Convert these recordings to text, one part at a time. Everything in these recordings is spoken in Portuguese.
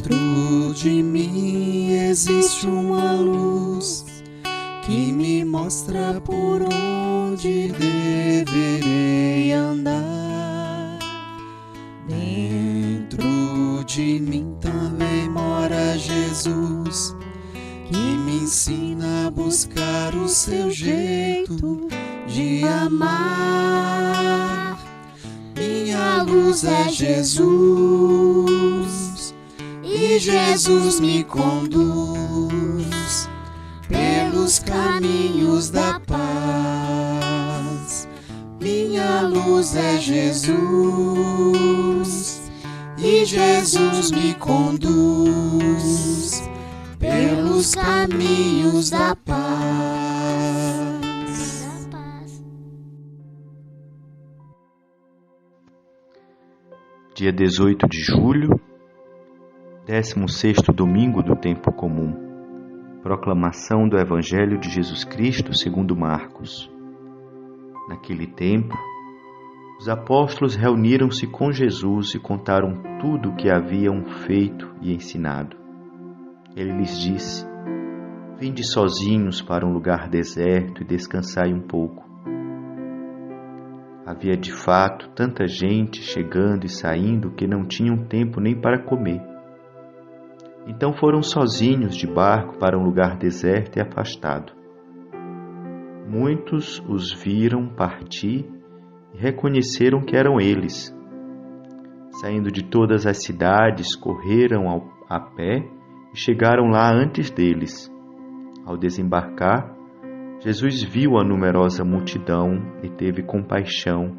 Dentro de mim existe uma luz que me mostra por onde deverei andar. Dentro de mim também mora Jesus, que me ensina a buscar o seu jeito de amar. Minha luz é Jesus, e Jesus me conduz pelos caminhos da paz. Minha luz é Jesus, e Jesus me conduz pelos caminhos da paz. Dia 18 de julho, 16º domingo do tempo comum. Proclamação do Evangelho de Jesus Cristo segundo Marcos. Naquele tempo, os apóstolos reuniram-se com Jesus e contaram tudo o que haviam feito e ensinado. Ele lhes disse: Vinde sozinhos para um lugar deserto e descansai um pouco. Havia de fato tanta gente chegando e saindo que não tinham tempo nem para comer. Então foram sozinhos de barco para um lugar deserto e afastado. Muitos os viram partir e reconheceram que eram eles. Saindo de todas as cidades, correram a pé e chegaram lá antes deles. Ao desembarcar, Jesus viu a numerosa multidão e teve compaixão,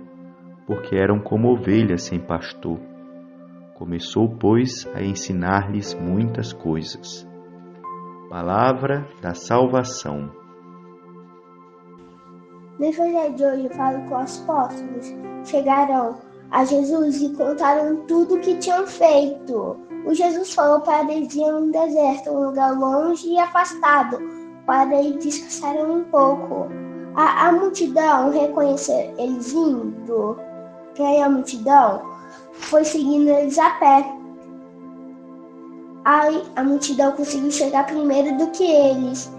porque eram como ovelhas sem pastor. Começou, pois, a ensinar-lhes muitas coisas. Palavra da salvação. No Evangelho de hoje eu falo com os apóstolos. Chegaram a Jesus e contaram tudo o que tinham feito. O Jesus falou para eles ir a um deserto, um lugar longe e afastado, para eles descansarem um pouco. A multidão reconheceu eles indo, que aí a multidão foi seguindo eles a pé. Aí a multidão conseguiu chegar primeiro do que eles.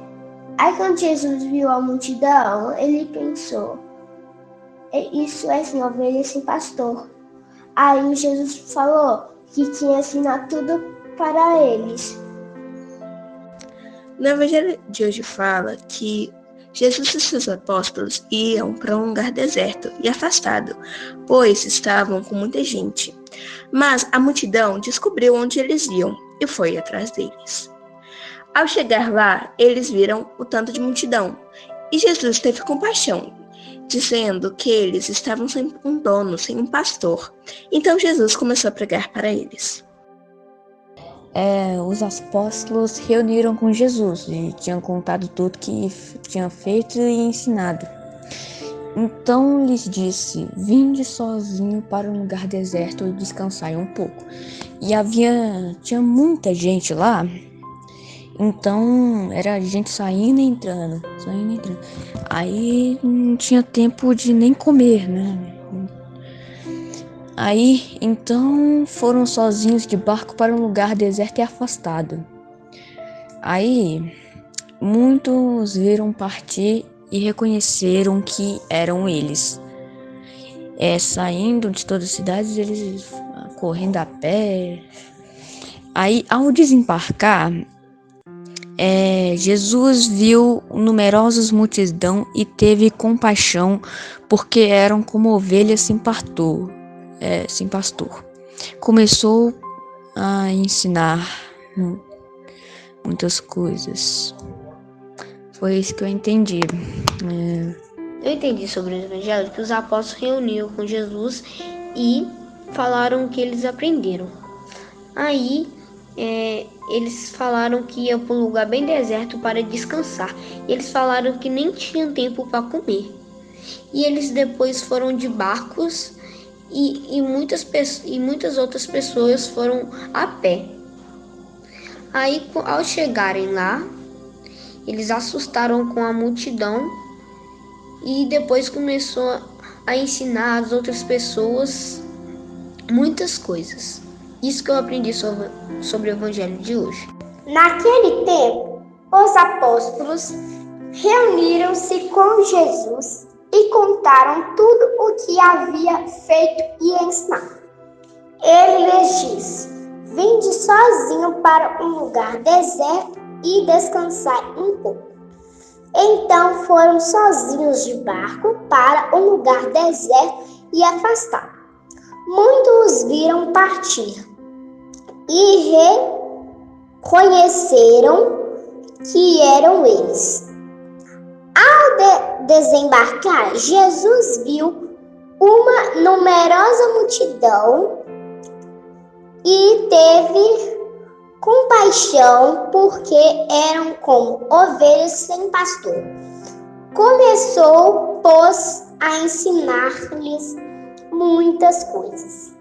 Aí quando Jesus viu a multidão, ele pensou: isso é assim, ovelha sem pastor. Aí Jesus falou que tinha ensinado tudo para eles. No Evangelho de hoje fala que Jesus e seus apóstolos iam para um lugar deserto e afastado, pois estavam com muita gente. Mas a multidão descobriu onde eles iam e foi atrás deles. Ao chegar lá, eles viram o tanto de multidão e Jesus teve compaixão, dizendo que eles estavam sem um dono, sem um pastor. Então Jesus começou a pregar para eles. Os apóstolos reuniram com Jesus e tinham contado tudo que tinham feito e ensinado. Então lhes disse: Vinde sozinho para um lugar deserto e descansai um pouco. E tinha muita gente lá, então era gente saindo e entrando. Aí não tinha tempo de nem comer, né? Aí, então, foram sozinhos de barco para um lugar deserto e afastado. Aí, muitos viram partir e reconheceram que eram eles. Saindo de todas as cidades, eles correndo a pé. Aí, ao desembarcar, Jesus viu numerosas multidão e teve compaixão, porque eram como ovelhas sem pastor. Começou a ensinar muitas coisas. Foi isso que eu entendi. Eu entendi sobre o Evangelho que os apóstolos reuniram com Jesus e falaram o que eles aprenderam. Aí eles falaram que iam para um lugar bem deserto para descansar. E eles falaram que nem tinham tempo para comer. E eles depois foram de barcos e muitas outras pessoas foram a pé. Aí, ao chegarem lá, eles assustaram com a multidão e depois começou a ensinar as outras pessoas muitas coisas. Isso que eu aprendi sobre o evangelho de hoje. Naquele tempo, os apóstolos reuniram-se com Jesus e contaram tudo o que havia feito e ensinado. Ele lhes disse: "Vinde sozinho para um lugar deserto e descansai um pouco." Então foram sozinhos de barco para um lugar deserto e afastado. Muitos os viram partir e reconheceram que eram eles. Ao desembarcar, Jesus viu uma numerosa multidão e teve compaixão, porque eram como ovelhas sem pastor. Começou, pois, a ensinar-lhes muitas coisas.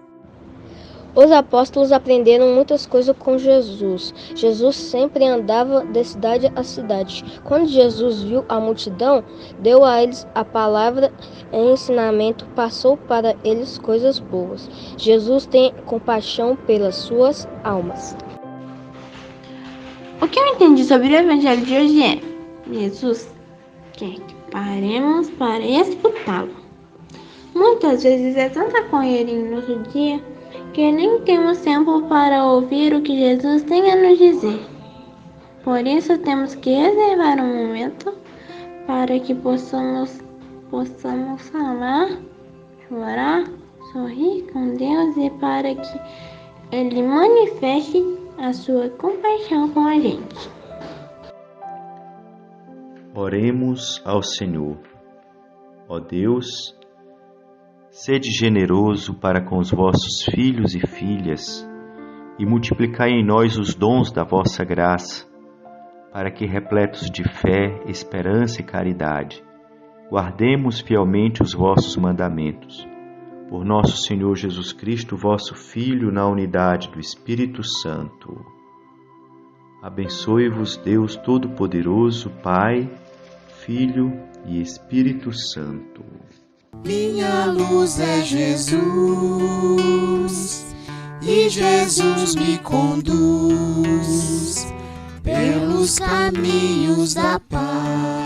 Os apóstolos aprenderam muitas coisas com Jesus. Jesus sempre andava de cidade a cidade. Quando Jesus viu a multidão, deu a eles a palavra e ensinamento, passou para eles coisas boas. Jesus tem compaixão pelas suas almas. O que eu entendi sobre o evangelho de hoje é: Jesus quer que paremos para escutá-lo. Muitas vezes é tanta correria em nosso dia que nem temos tempo para ouvir o que Jesus tem a nos dizer. Por isso temos que reservar um momento para que possamos falar, chorar, sorrir com Deus e para que Ele manifeste a sua compaixão com a gente. Oremos ao Senhor. Ó Deus, sede generoso para com os vossos filhos e filhas e multiplicai em nós os dons da vossa graça, para que, repletos de fé, esperança e caridade, guardemos fielmente os vossos mandamentos. Por nosso Senhor Jesus Cristo, vosso Filho, na unidade do Espírito Santo. Abençoe-vos Deus Todo-Poderoso, Pai, Filho e Espírito Santo. Minha luz é Jesus, e Jesus me conduz pelos caminhos da paz.